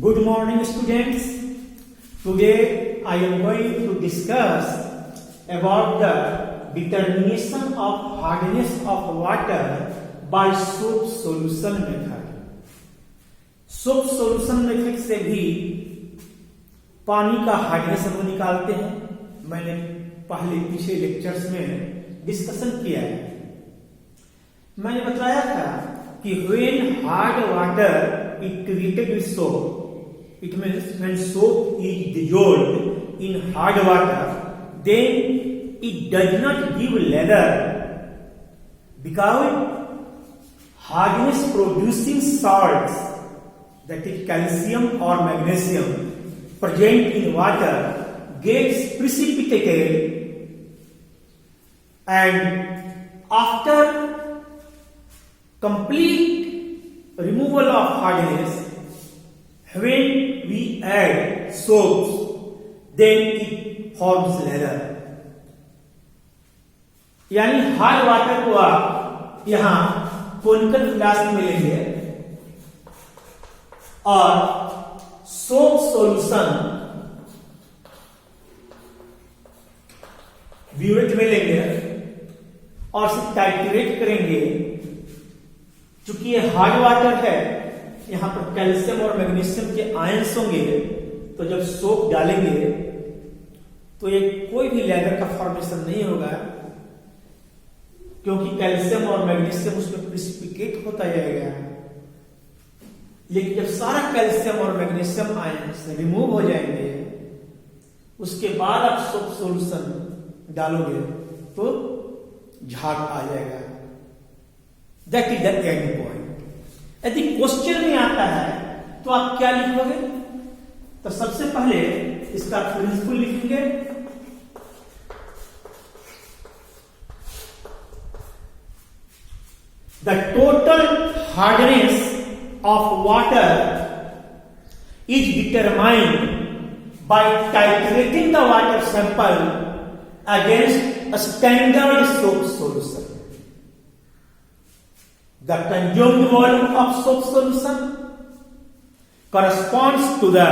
Good morning, students. Today I am going to discuss about the determination of hardness of water by soap solution method. Soap solution method से भी पानी का hardness हम निकालते हैं. मैंने पहले पिछले लेक्चर्स में डिस्कशन किया है. मैंने बताया था कि when hard water is treated with soap, it means when soap is dissolved in hard water, then it does not give leather because hardness producing salts, that is calcium or magnesium present in water, gets precipitated, and after complete removal of hardness, when we add soaps, then it forms leather. यानी hard water को आप यहां conical flask में लेंगे और soap solution burette में लेंगे और इसे टाइट्रेट करेंगे. चूंकि ये हार्ड वाटर है, यहां पर कैल्शियम और मैग्नीशियम के आयंस होंगे, तो जब सोप डालेंगे तो ये कोई भी लेदर का फॉर्मेशन नहीं होगा, क्योंकि कैल्शियम और मैग्नीशियम उसमें प्रिसिपिटेट होता जाएगा. लेकिन जब सारा कैल्शियम और मैग्नीशियम आयंस रिमूव हो जाएंगे, उसके बाद आप सोप सॉल्यूशन डालोगे तो झाग आ जाएगा. That is the end point. यदि क्वेश्चन में आता है तो आप क्या लिखोगे? तो सबसे पहले इसका प्रिंसिपल लिखेंगे. The total hardness of water is determined by titrating the water sample against a standard soap solution. The consumed volume of soap solution corresponds to the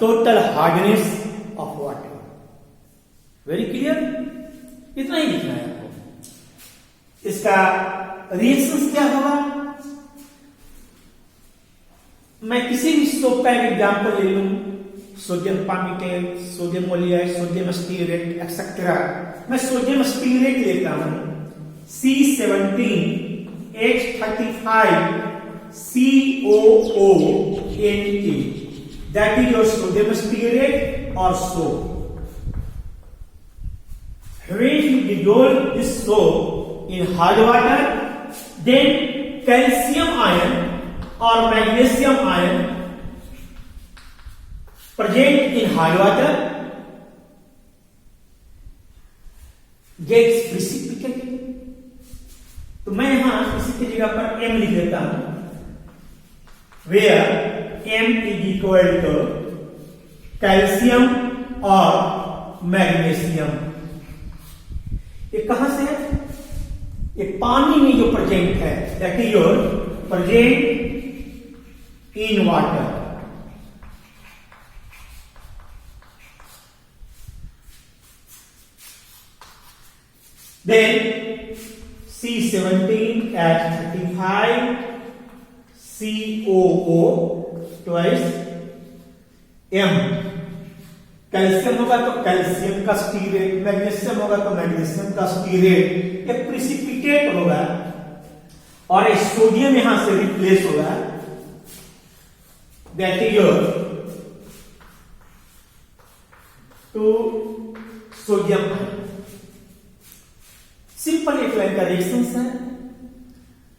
total hardness of water. Very clear? इतना ही लिखना है आपको. इसका reactions क्या होगा? मैं किसी भी सोप का एक एग्जाम्पल ले लूं, sodium palmitate, sodium oleate, sodium stearate etcetera. मैं सोडियम स्टीरेट लेता हूं C17H35 COONE. That is your sodium stearate और soap. When you dissolve this soap in hard water, then calcium ion or magnesium ion present in hard water gets precipitated. तो मैं यहां इसी की जगह पर M लिख देता हूं, where M is equal to calcium और मैग्नीशियम. ये कहां से है? ये पानी में जो प्रेजेंट है, that is your present in water. Then C17H35 COO twice M. Calcium होगा तो कैल्शियम का स्टीरेट, मैग्नीशियम होगा तो मैग्नीशियम का स्टीरेट. ये प्रिसिपिटेट होगा और ये सोडियम यहां से रिप्लेस होगा. That is your 2 sodium. Simple एक लाइन का रिएक्शंस है,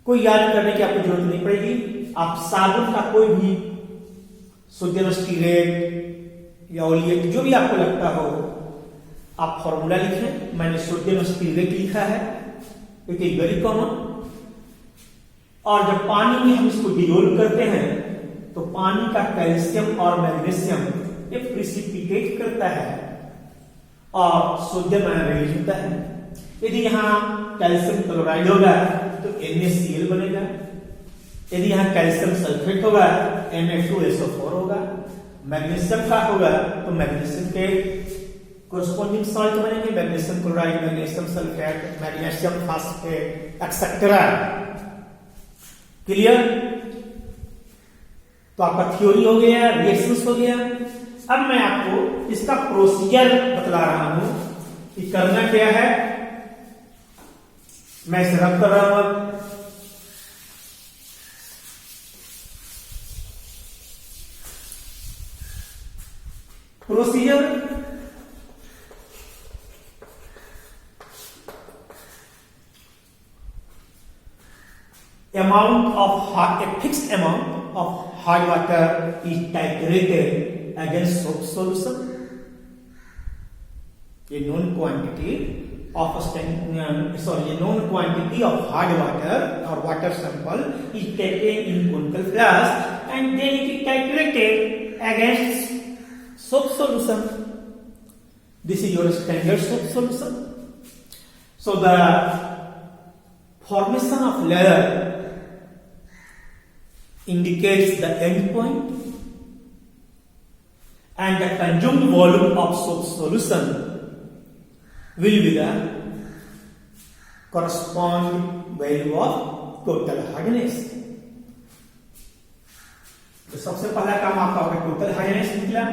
कोई याद करने की आपको जरूरत नहीं पड़ेगी. आप साबुन का कोई भी सोडियम स्टीरेट या ओलिएट जो भी आपको लगता हो, आप फॉर्मूला लिखें. मैंने सोडियम स्टीरेट लिखा है, इट इज वेरी कॉमन. और जब पानी में हम इसको डिसॉल्व करते हैं तो पानी का कैल्शियम और मैग्नीशियम ये प्रिसिपिटेट करता है और सोडियम आयन रिलीज होता है. यदि यहां कैल्शियम क्लोराइड होगा तो NaCl बनेगा. यदि यहां कैल्शियम सल्फेट होगा Na2SO4 होगा. मैग्नीशियम का होगा तो मैग्नीशियम के कोरस्पोंडिंग सॉल्ट बनेंगे, magnesium chloride, magnesium sulphate, magnesium phosphate etcetera. Clear? तो आपका थ्योरी हो गया, रिएक्शंस हो गया। अब मैं आपको इसका प्रोसीजर बतला रहा हूं कि करना क्या है। मैं इसे रब कर रहा हूं। Procedure a fixed amount of hard water is titrated against soap solution. A known quantity of hard water or water sample is taken in conical flask and then it is titrated against soap solution. This is your standard soap solution. So the formation of lather indicates the end point and the consumed volume of soap solution will be the corresponding value of total hardness. तो सबसे पहला काम आपका होगा total hardness निकला।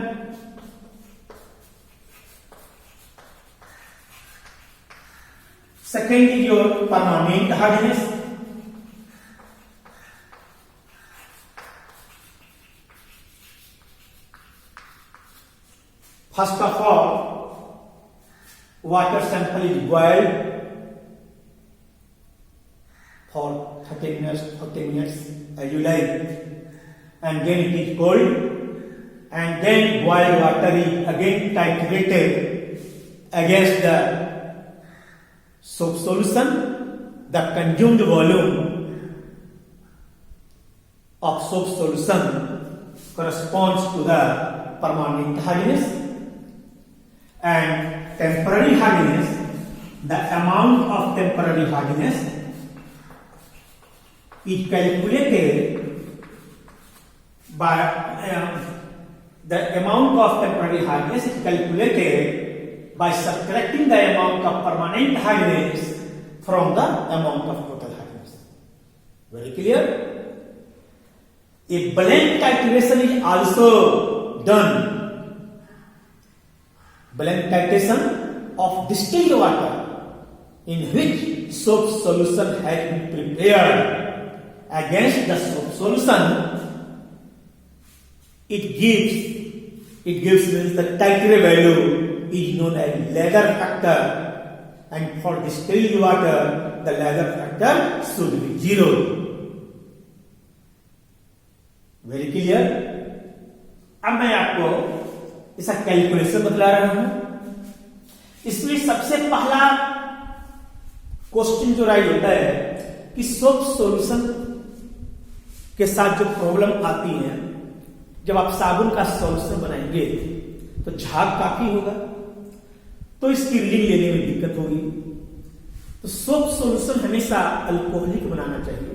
Second is your permanent hardness. First of all, water sample is boiled for 30 minutes, 40 minutes as you like, and then it is cold, and then boiled water is again titrated against the soap solution. The consumed volume of soap solution corresponds to the permanent hardness. And temporary hardness, the amount of temporary hardness is calculated by the amount of temporary hardness is calculated by subtracting the amount of permanent hardness from the amount of total hardness. Very clear? A blend calculation is also done. Blend titration of distilled water in which soap solution has been prepared against the soap solution. It gives means the titrate value is known as lather factor, and for distilled water the lather factor should be 0. Very clear? अब मैं आपको इसका calculation बतला रहा हूं। इसमें सबसे पहला क्वेश्चन जो राइज होता है कि सोप सॉल्यूशन के साथ जो प्रॉब्लम आती है, जब आप साबुन का सॉल्यूशन बनाएंगे तो झाग काफी होगा, तो इसकी रीडिंग लेने में दिक्कत होगी। तो सोप सॉल्यूशन हमेशा अल्कोहलिक बनाना चाहिए।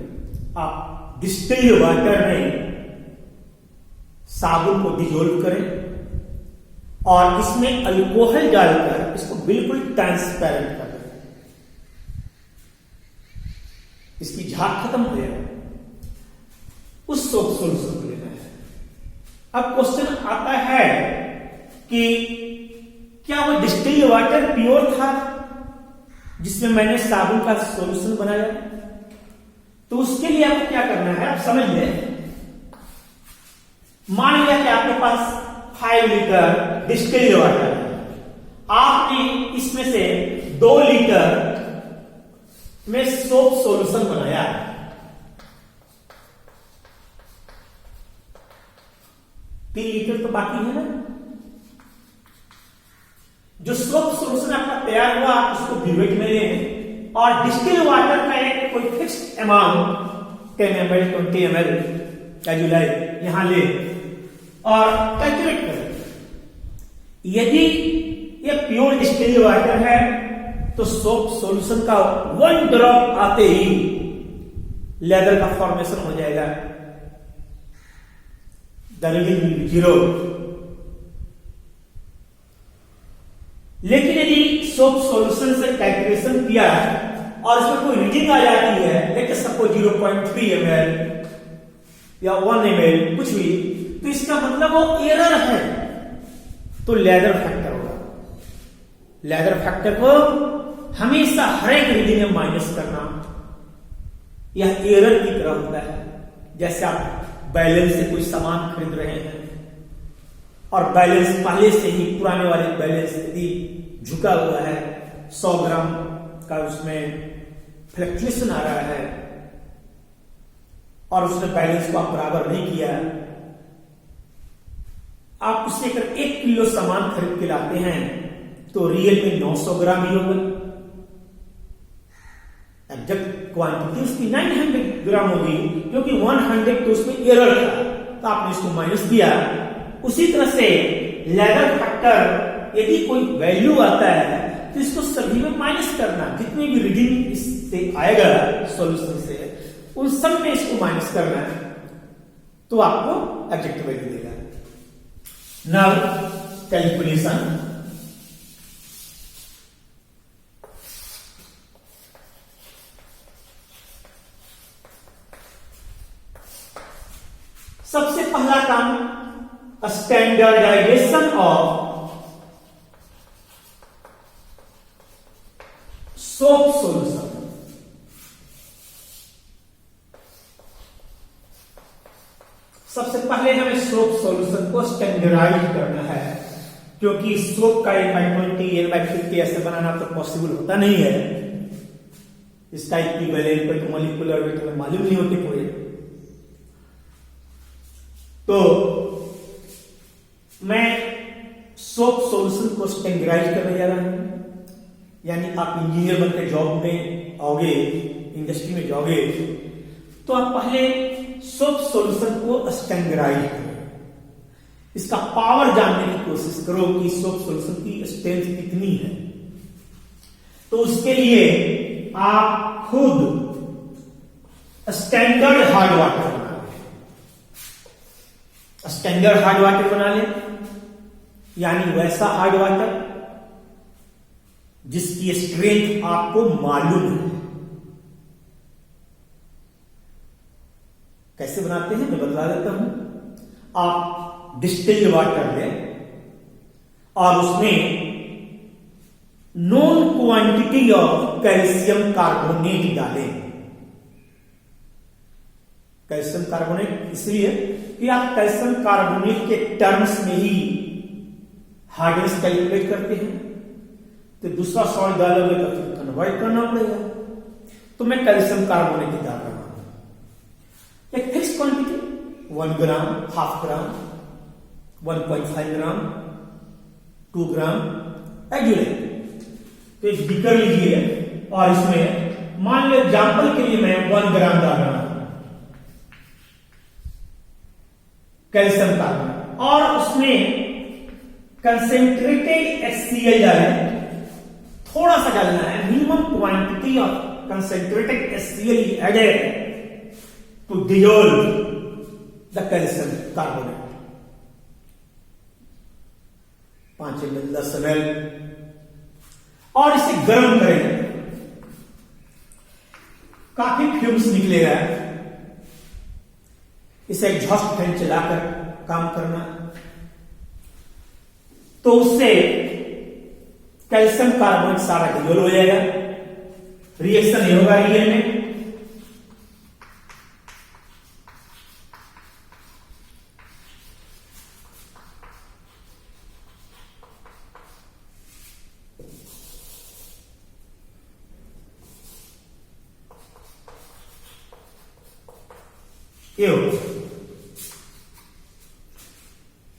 आप डिस्टिल्ड वाटर में साबुन को डिजोल्व करें और इसमें अल्कोहल डालकर इसको बिल्कुल ट्रांसपेरेंट कर दें, इसकी झाग खत्म हो जाएगा। उस सोप सॉल्यूशन को लेना है। अब क्वेश्चन आता है कि क्या वो डिस्टिल्ड वाटर प्योर था जिसमें मैंने साबुन का सॉल्यूशन बनाया? तो उसके लिए आपको क्या करना है, आप समझ लें। मान लिया कि आपके पास 5 लीटर डिस्टिल्ड वाटर है, आपने इसमें से 2 लीटर में सोप सॉल्यूशन बनाया। 3 लीटर तो बाकी है ना। जो सोप सॉल्यूशन आपका तैयार हुआ आप उसको ब्यूवेट में लें और डिस्टिल्ड वाटर का एक कोई फिक्स्ड अमाउंट 10 ml 20 ml का जुलाई यहां ले और कैलकुलेट करें। यदि ये प्योर डिस्टिल्ड वाटर है तो सोप सॉल्यूशन का 1 ड्रॉप आते ही लेदर का फॉर्मेशन हो जाएगा। The reading will be 0। और इसमें कोई रीडिंग आ जाती है, लेट सपोज 0.3 ml या 1 ml कुछ भी, तो इसका मतलब वो एरर है, तो लेजर फैक्टर होगा। लेजर फैक्टर को हमेशा हर एक रीडिंग में माइनस करना, यह एरर की तरह होता है। जैसे आप बैलेंस से कोई सामान खरीद रहे हैं और बैलेंस पहले से ही पुराने वाले बैलेंस यदि झुका हुआ है, 100 ग्राम का उसमें फ्लक्चुएशन आ रहा है और उसने बैलेंस को आप बराबर नहीं किया, आप उससे अगर 1 किलो सामान खरीद के लाते हैं तो रियल में 900 ग्राम ही होगा। एग्जैक्ट क्वांटिटी उसकी 900 ग्राम होगी, क्योंकि 100 तो उसमें एरर था, तो आपने इसको माइनस किया। उसी तरह से लेजर फैक्टर यदि कोई वैल्यू आता है तो इसको सभी में माइनस करना, जितने भी रीडिंग इससे आएगा सॉल्यूशन से, उन सब में इसको माइनस करना है, तो आपको एग्जैक्ट वैल्यू देगा। Now calculation. सबसे पहला काम, स्टैंडर्डाइजेशन ऑफ सोप सॉल्यूशन। सबसे पहले हमें सोप सॉल्यूशन को स्टैंडर्डाइज करना है, क्योंकि सोप का N/20 N/50 ऐसे बनाना तो पॉसिबल होता नहीं है। इसका इक्विवेलेंट वेट, मॉलिक्यूलर वेट हमें मालूम नहीं होते पूरे, तो मैं सोप सॉल्यूशन को स्टैंडर्डाइज करने जा रहा हूं। यानी आप इंजीनियर बनकर जॉब में आओगे, इंडस्ट्री में जाओगे, तो आप पहले सोप सॉल्यूशन को स्टैंडर्डाइज करो, इसका पावर जानने की कोशिश करो कि सोप सॉल्यूशन की स्ट्रेंथ कितनी है। तो उसके लिए आप खुद स्टैंडर्ड हार्ड वाटर बना लें, स्टैंडर्ड हार्ड वाटर बना लें, यानी वैसा हार्ड वाटर जिसकी स्ट्रेंथ आपको मालूम है। कैसे बनाते हैं मैं बता देता हूं। आप डिस्टिल्ड वाटर लें और उसमें known quantity of calcium carbonate डालें। कैल्शियम कार्बोनेट इसलिए कि आप कैल्शियम कार्बोनेट के टर्म्स में ही हार्डनेस कैलकुलेट करते हैं, तो दूसरा सॉल्ट डालोगे तो फिर कन्वर्ट करना पड़ेगा। तो मैं कैल्शियम कार्बोनेट डाल रहा हूं, एक फिक्स क्वांटिटी 1 ग्राम, हाफ ग्राम, 1.5 ग्राम, 2 ग्राम एग्जूलेट। तो एक बीकर लीजिए और इसमें मान लो एग्जाम्पल के लिए मैं 1 ग्राम डाल रहा हूं कैल्शियम कार्बोनेट, और उसमें कंसेंट्रेटेड HCl डालें। थोड़ा सा डालना है, minimum quantity of concentrated HCl added to dissolve the calcium carbonate. 5 ml 10 ml, और इसे गर्म करें, काफी फ्यूम्स निकलेगा। इसे एग्जॉस्ट फैन चलाकर काम करना, तो उससे कैल्शियम कार्बोनेट सारा डिसॉल्व हो जाएगा, रिएक्शन नहीं होगा रियल में।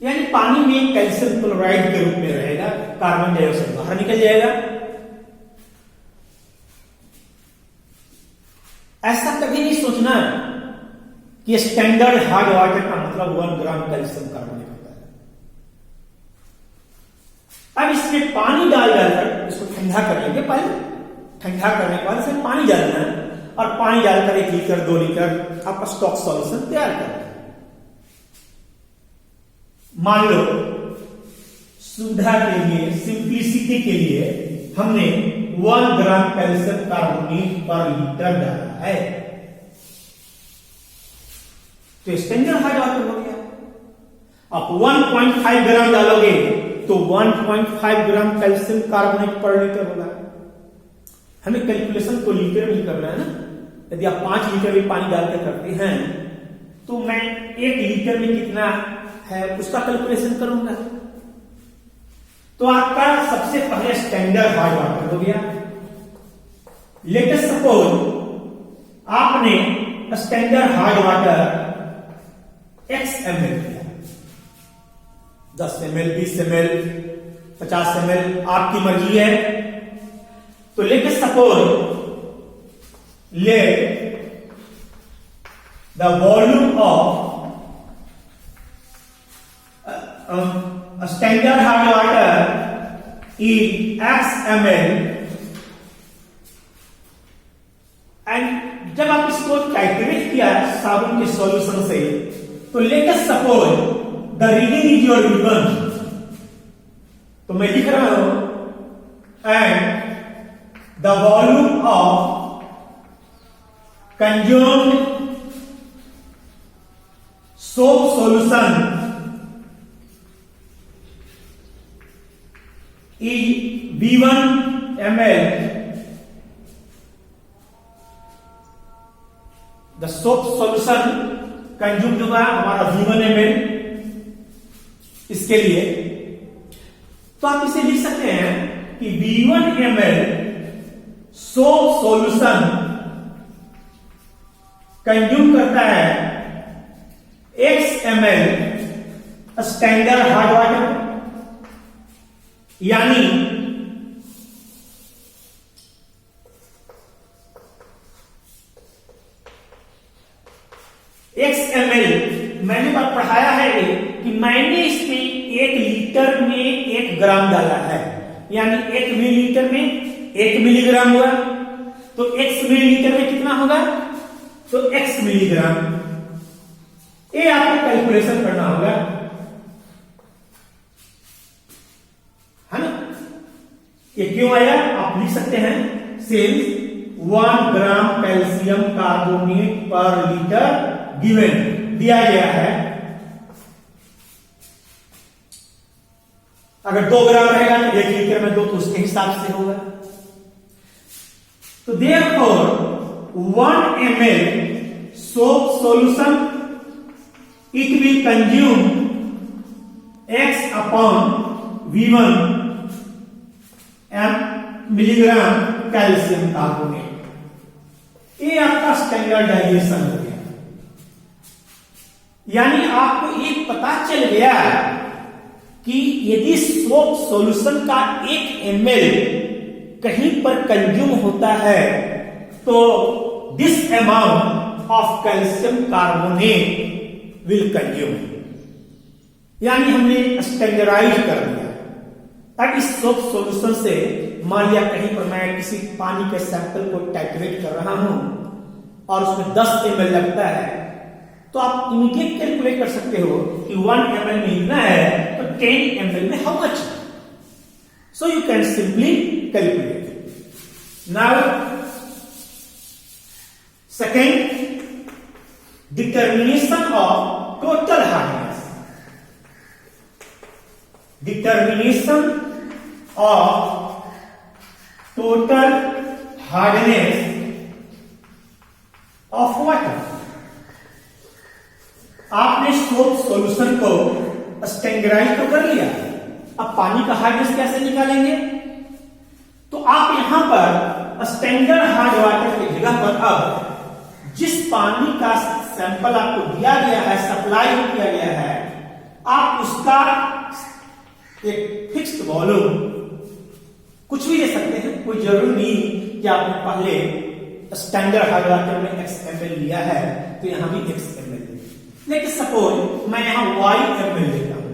यानी पानी में कैल्शियम क्लोराइड के रूप में रहेगा, कार्बन डाइऑक्साइड बाहर निकल जाएगा। ऐसा कभी नहीं सोचना कि स्टैंडर्ड हार्ड वाटर का मतलब 1 ग्राम कैल्शियम कार्बोनेट होता है। अब इसमें पानी डालकर इसको ठंडा कर लेंगे। पहले ठंडा करने के बाद इसमें पानी डालना है, और पानी डालकर 1 लीटर 2 लीटर आपका स्टॉक सॉल्यूशन तैयार कर। मान लो सुविधा के लिए, सिंप्लिसिटी के लिए हमने 1 ग्राम कैल्शियम कार्बोनेट पर लीटर डाला है। तो स्टैंडर्ड हार्ड वाटर हो गया। आप 1.5 ग्राम डालोगे तो 1.5 ग्राम कैल्शियम कार्बोनेट पर लीटर होगा। हमें कैलकुलेशन को लीटर में ही करना है ना। यदि आप 5 लीटर भी पानी डालकर करते हैं तो मैं 1 लीटर में कितना है उसका कैलकुलेशन करूंगा। तो आपका सबसे पहले स्टैंडर्ड हार्ड वाटर हो गया। लेट अस सपोज आपने standard hard water x ml लिया, 10 ml, 20 ml, 50 ml, आपकी मर्जी है। तो let us suppose let the volume of a standard hard water is x ml, and जब आप इसको कैलकुलेट किया साबुन के सॉल्यूशन से, तो let us suppose the reading is your V1, तो मैं लिख रहा हूं and the volume of consumed soap solution is V1 ml. The soap solution consumed होगा हमारा V1 ml। इसके लिए तो आप इसे लिख सकते हैं कि V1 ml soap solution consume करता है x ml standard hard water, यानी x ml मैंने बात पढ़ाया है कि मैंने इसमें 1 लीटर में 1 ग्राम डाला है, यानी 1 मिलीलीटर में 1 मिलीग्राम हुआ। तो x मिलीलीटर में कितना होगा, तो x मिलीग्राम। ये आपको कैलकुलेशन करना होगा, है ना। ये क्यों आया आप लिख सकते हैं, सिंस 1 ग्राम कैल्शियम कार्बोनेट पर लीटर गिवन दिया गया है। अगर 2 ग्राम रहेगा तो 1 लीटर में 2, तो उसके हिसाब से होगा। तो therefore 1 ml soap solution it will consume x upon V1 milligram calcium carbonate. ये आपका स्टैंडर्ड डेविएशन हो गया, यानी आपको ये पता चल गया कि यदि सोप सॉल्यूशन का 1 ml कहीं पर कंज्यूम होता है तो this amount of calcium carbonate will consume, यानी हमने स्टैंडर्डाइज कर दिया। अब इस सोप सॉल्यूशन से मान लिया कहीं पर मैं किसी पानी के सैंपल को टाइट्रेट कर रहा हूं और उसमें 10 ml लगता है, तो आप इमीडिएट कैलकुलेट कर सकते हो कि 1 ml में इतना है तो 10 ml में how much, so you can simply calculate. Now second, determination of total hardness. Determination of total hardness of water. आपने सोप सॉल्यूशन को स्टैंडर्डाइज तो कर लिया, अब पानी का हार्डनेस कैसे निकालेंगे। तो आप यहां पर स्टैंडर्ड हार्ड वाटर की जगह पर अब जिस पानी का सैंपल आपको दिया गया है, सप्लाई किया गया है, आप उसका एक फिक्स्ड वॉल्यूम कुछ भी दे सकते हैं, कोई जरूरी नहीं कि आपने पहले स्टैंडर्ड हार्ड वाटर में x ml लिया है तो यहां भी x ml। लेकिन सपोज मैं यहां y ml लेता हूं,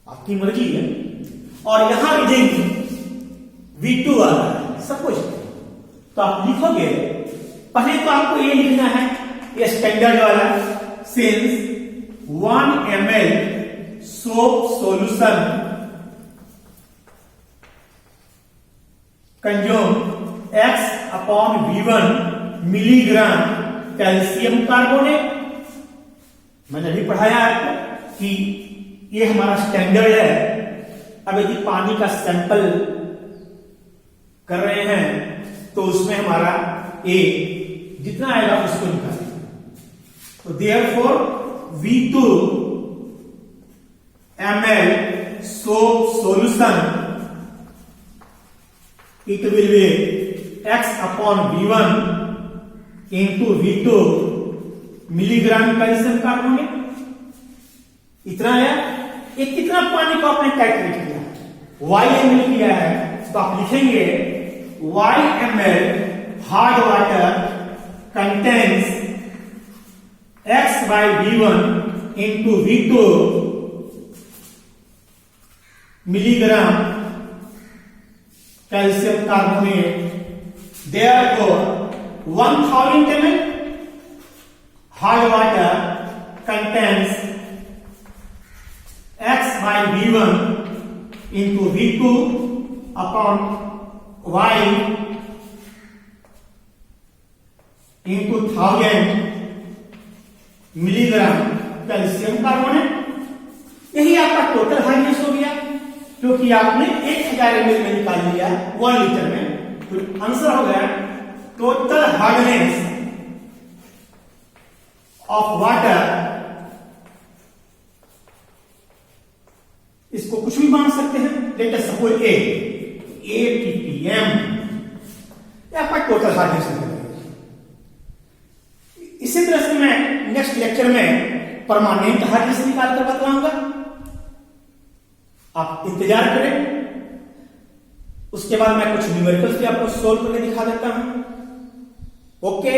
आपकी मर्जी है, और यहां रीडिंग V2 आ रहा है सपोज, तो आप लिखोगे, पहले तो आपको ये लिखना है ये स्टैंडर्ड वाला, since 1 ml soap solution consume x/v1 milligram calcium carbonate. मैंने अभी पढ़ाया आपको कि ये हमारा स्टैंडर्ड है। अब यदि पानी का सैंपल कर रहे हैं तो उसमें हमारा ए जितना आएगा उसको निकालें। तो therefore V2 ml soap solution it will be x/v1 into V2 milligram calcium carbonate. इतना है। ये कितना पानी को आपने कैलकुलेट किया, YmL किया है, तो आप लिखेंगे YmL hard water contains x/v1 into V2 milligram calcium carbonate. Therefore 1000 ml hard water contains x/v1 into V2 upon y into 1000 milligram calcium carbonate. यही आपका टोटल हार्डनेस हो गया, क्योंकि आपने 1000 ml में निकाल लिया 1 लीटर में। तो आंसर हो गया टोटल हार्डनेस ऑफ वाटर। इसको कुछ भी मान सकते हैं, let us suppose A ppm आपका टोटल हार्डनेस निकल गया। इसी तरह से मैं नेक्स्ट लेक्चर में परमानेंट हार्डनेस निकाल कर बतलाऊंगा, आप इंतजार करें। उसके बाद मैं कुछ न्यूमेरिकल्स भी आपको सोल्व करके दिखा देता हूं। ओके।